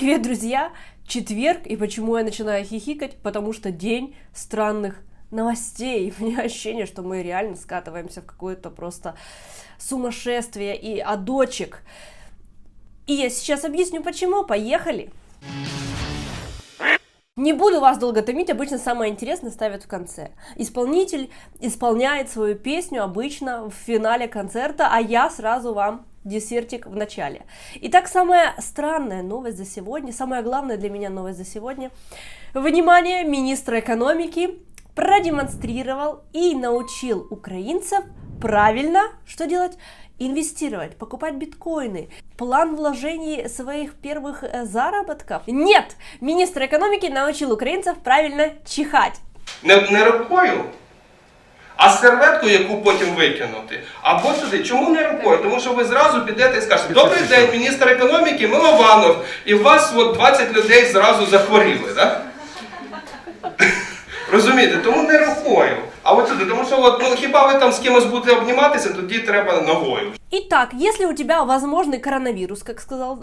Привет, друзья! Четверг, и почему я начинаю хихикать? Потому что день странных новостей. У меня ощущение, что мы реально скатываемся в какое-то просто сумасшествие и адочек. И я сейчас объясню почему. Поехали! Не буду вас долго томить, обычно самое интересное ставят в конце. Исполнитель исполняет свою песню обычно в финале концерта, а я сразу вам десертик в начале. Итак, самая странная новость за сегодня, самая главная для меня новость за сегодня. Внимание, министр экономики продемонстрировал и научил украинцев правильно, что делать? Инвестировать, покупать биткоины, план вложений своих первых заработков. Нет! Министр экономики научил українців правильно чихати. Не рукою, а серветкою, яку потім викинути. Або туди. Чому не рукою? Тому що ви зразу підете і скажете: добрий день, міністр економіки Милованов, і у вас 20 людей зразу захворіли, так? Розумієте? Тому не рукою. А от сюди, тому що хіба ви там з кимось будете обніматися, тоді треба ногою. Итак, если у тебя возможный коронавирус, как сказал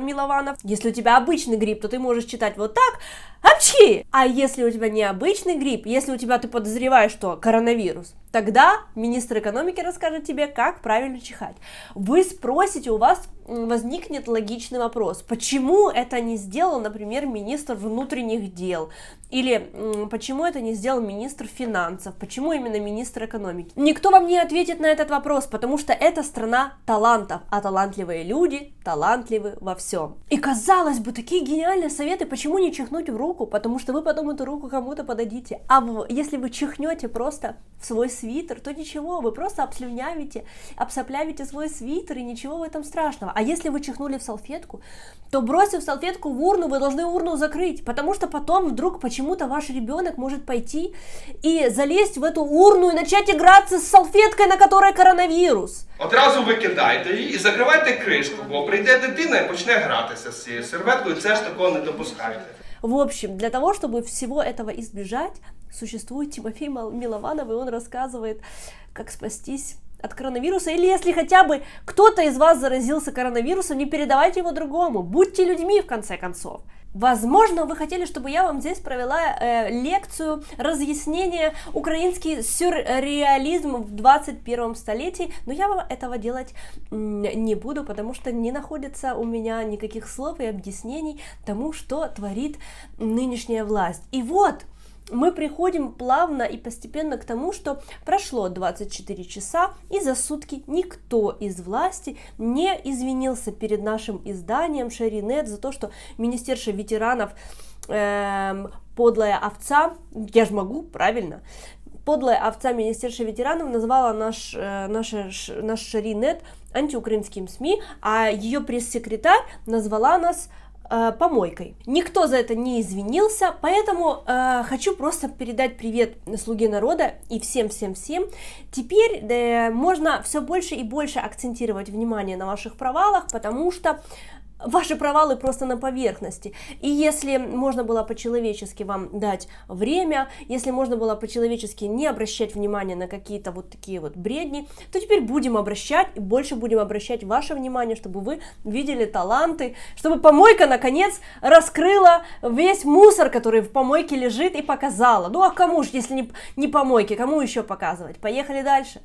Милованов, если у тебя обычный грипп, то ты можешь читать вот так: апчхи! А если у тебя необычный грипп, если у тебя ты подозреваешь, что коронавирус, тогда министр экономики расскажет тебе, как правильно чихать. Вы спросите, у вас возникнет логичный вопрос: почему это не сделал, например, министр внутренних дел? Или почему это не сделал министр финансов? Почему именно министр экономики? Никто вам не ответит на этот вопрос, потому что это страна талантов, а талантливые люди талантливы во всем. И казалось бы, такие гениальные советы: почему не чихнуть в руку? Потому что вы потом эту руку кому-то подадите. А если вы чихнете просто в свой свитер, то ничего, вы просто обсоплявите свой свитер, и ничего в этом страшного. А если вы чихнули в салфетку, то, бросив салфетку в урну, вы должны урну закрыть, потому что потом вдруг почему-то ваш ребенок может пойти и залезть в эту урну и начать играться с салфеткой, на которой коронавирус. Одразу викидайте її і закривайте кришку, бо прийде дитина і почне гратися з цією серветкою, це ж такого не допускайте. В общем, для того, чтобы всего этого избежать, существует Тимофей Милованов, и он рассказывает, как спастись от коронавируса. Или если хотя бы кто-то из вас заразился коронавирусом, не передавайте его другому. Будьте людьми, в конце концов. Возможно, вы хотели, чтобы я вам здесь провела лекцию разъяснения украинский сюрреализм в 21 столетии, но я вам этого делать не буду, потому что не находится у меня никаких слов и объяснений тому, что творит нынешняя власть. И вот мы приходим плавно и постепенно к тому, что прошло 24 часа, и за сутки никто из власти не извинился перед нашим изданием Шаринет за то, что министерша ветеранов подлая овца, я же могу, правильно, подлая овца министерша ветеранов назвала наш Шаринет антиукраинским СМИ, а ее пресс-секретарь назвала нас помойкой. Никто за это не извинился, поэтому хочу просто передать привет слуге народа и всем. Теперь можно все больше и больше акцентировать внимание на ваших провалах, потому что ваши провалы просто на поверхности. И если можно было по-человечески вам дать время, если можно было по-человечески не обращать внимания на какие-то вот такие вот бредни, то теперь будем обращать, и больше будем обращать ваше внимание, чтобы вы видели таланты, чтобы помойка наконец раскрыла весь мусор, который в помойке лежит, и показала. Ну а кому же, если не помойке, кому еще показывать? Поехали дальше.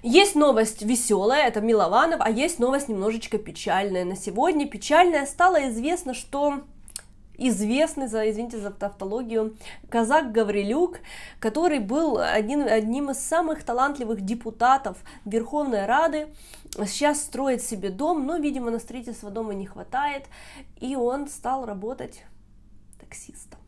Есть новость веселая, это Милованов, а есть новость немножечко печальная на сегодня. Печальная стало известно, что известный, извините за тавтологию, казак Гаврилюк, который был одним из самых талантливых депутатов Верховной Рады, сейчас строит себе дом, но, видимо, на строительство дома не хватает, и он стал работать таксистом.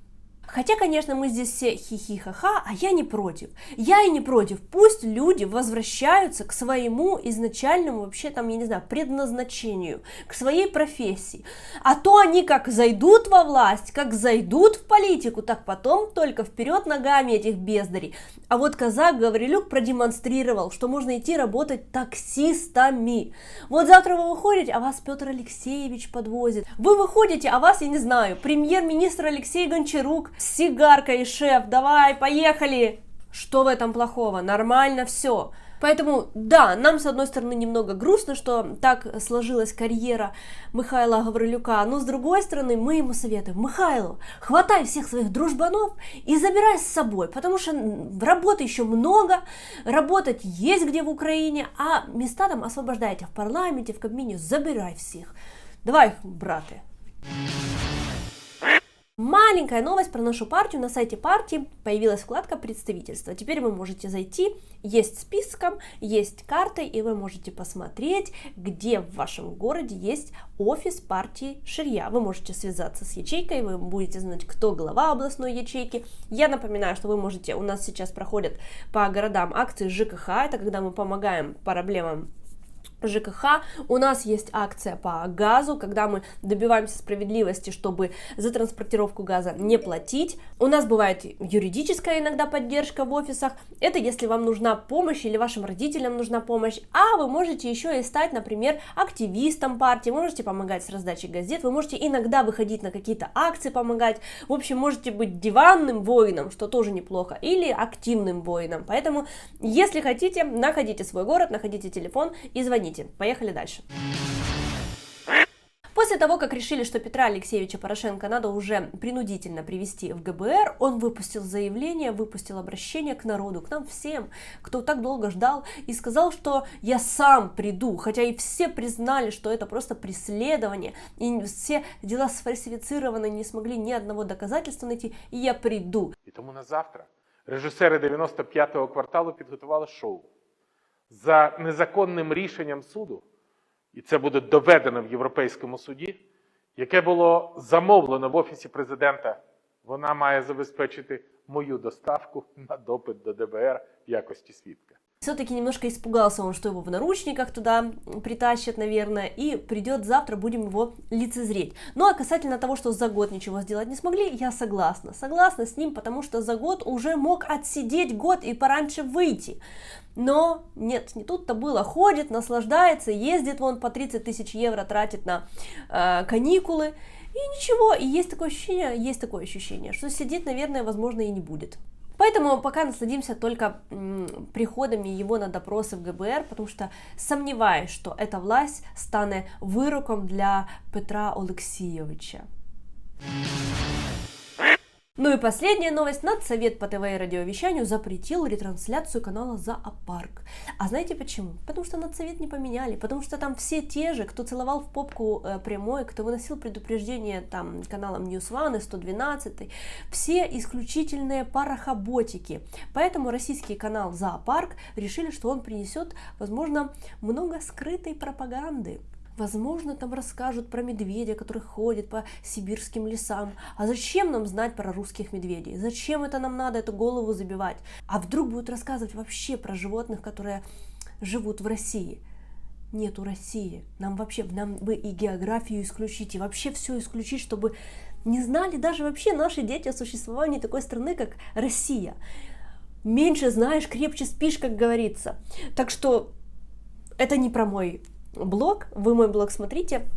Хотя, конечно, мы здесь все хихи-ха-ха, а я не против. Я и не против. Пусть люди возвращаются к своему изначальному, вообще там, я не знаю, предназначению, к своей профессии. А то они как зайдут во власть, как зайдут в политику, так потом только вперед ногами этих бездарей. А вот казак Гаврилюк продемонстрировал, что можно идти работать таксистами. Вот завтра вы выходите, а вас Петр Алексеевич подвозит. Вы выходите, а вас, я не знаю, премьер-министр Алексей Гончарук с сигаркой: шеф, давай, поехали. Что в этом плохого? Нормально все. Поэтому, да, нам, с одной стороны, немного грустно, что так сложилась карьера Михаила Гаврилюка, но, с другой стороны, мы ему советуем: Михайло, хватай всех своих дружбанов и забирай с собой, потому что работы еще много, работать есть где в Украине, а места там освобождайте в парламенте, в Кабмине, забирай всех. Давай, браты. Маленькая новость про нашу партию. На сайте партии появилась вкладка «Представительство». Теперь вы можете зайти, есть списком, есть картой, и вы можете посмотреть, где в вашем городе есть офис партии Ширья. Вы можете связаться с ячейкой, вы будете знать, кто глава областной ячейки. Я напоминаю, что вы можете, у нас сейчас проходят по городам акции ЖКХ, это когда мы помогаем по проблемам ЖКХ. У нас есть акция по газу, когда мы добиваемся справедливости, чтобы за транспортировку газа не платить. У нас бывает юридическая иногда поддержка в офисах. Это если вам нужна помощь или вашим родителям нужна помощь. А вы можете еще и стать, например, активистом партии, можете помогать с раздачей газет, вы можете иногда выходить на какие-то акции, помогать. В общем, можете быть диванным воином, что тоже неплохо, или активным воином. Поэтому, если хотите, находите свой город, находите телефон и звоните. Поехали дальше. После того, как решили, что Петра Алексеевича Порошенко надо уже принудительно привести в ГБР, он выпустил заявление, выпустил обращение к народу, к нам всем, кто так долго ждал, и сказал, что я сам приду, хотя и все признали, что это просто преследование, и все дела сфальсифицированы, не смогли ни одного доказательства найти, и я приду. І тому на завтра режисери 95-го кварталу підготували шоу. За незаконним рішенням суду, і це буде доведено в Європейському суді, яке було замовлено в Офісі Президента, вона має забезпечити мою доставку на допит до ДБР в якості свідка. Все-таки немножко испугался он, что его в наручниках туда притащат, наверное, и придет завтра, будем его лицезреть. Ну а касательно того, что за год ничего сделать не смогли, я согласна. Согласна с ним, потому что за год уже мог отсидеть год и пораньше выйти. Но нет, не тут-то было. Ходит, наслаждается, ездит вон по 30 тысяч евро, тратит на каникулы. И ничего, и есть такое ощущение, что сидеть, наверное, возможно, и не будет. Поэтому пока насладимся только приходами его на допросы в ГБР, потому что сомневаюсь, что эта власть станет выроком для Петра Олексійовича. Ну и последняя новость. Нацсовет по ТВ и радиовещанию запретил ретрансляцию канала «Зоопарк». А знаете почему? Потому что Нацсовет не поменяли, потому что там все те же, кто целовал в попку прямой, кто выносил предупреждение там каналам News One и 112, все исключительные парохоботики. Поэтому российский канал «Зоопарк» решили, что он принесет, возможно, много скрытой пропаганды. Возможно, там расскажут про медведя, который ходит по сибирским лесам. А зачем нам знать про русских медведей? Зачем это нам надо, эту голову забивать? А вдруг будут рассказывать вообще про животных, которые живут в России? Нету России. Нам бы и географию исключить, и вообще все исключить, чтобы не знали даже вообще наши дети о существовании такой страны, как Россия. Меньше знаешь, крепче спишь, как говорится. Так что это не про мой блог, вы мой блог смотрите,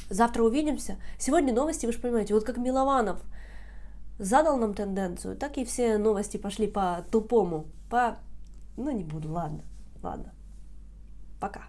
завтра увидимся. Сегодня новости, вы же понимаете, вот как Милованов задал нам тенденцию, так и все новости пошли по тупому, ну не буду, ладно, пока.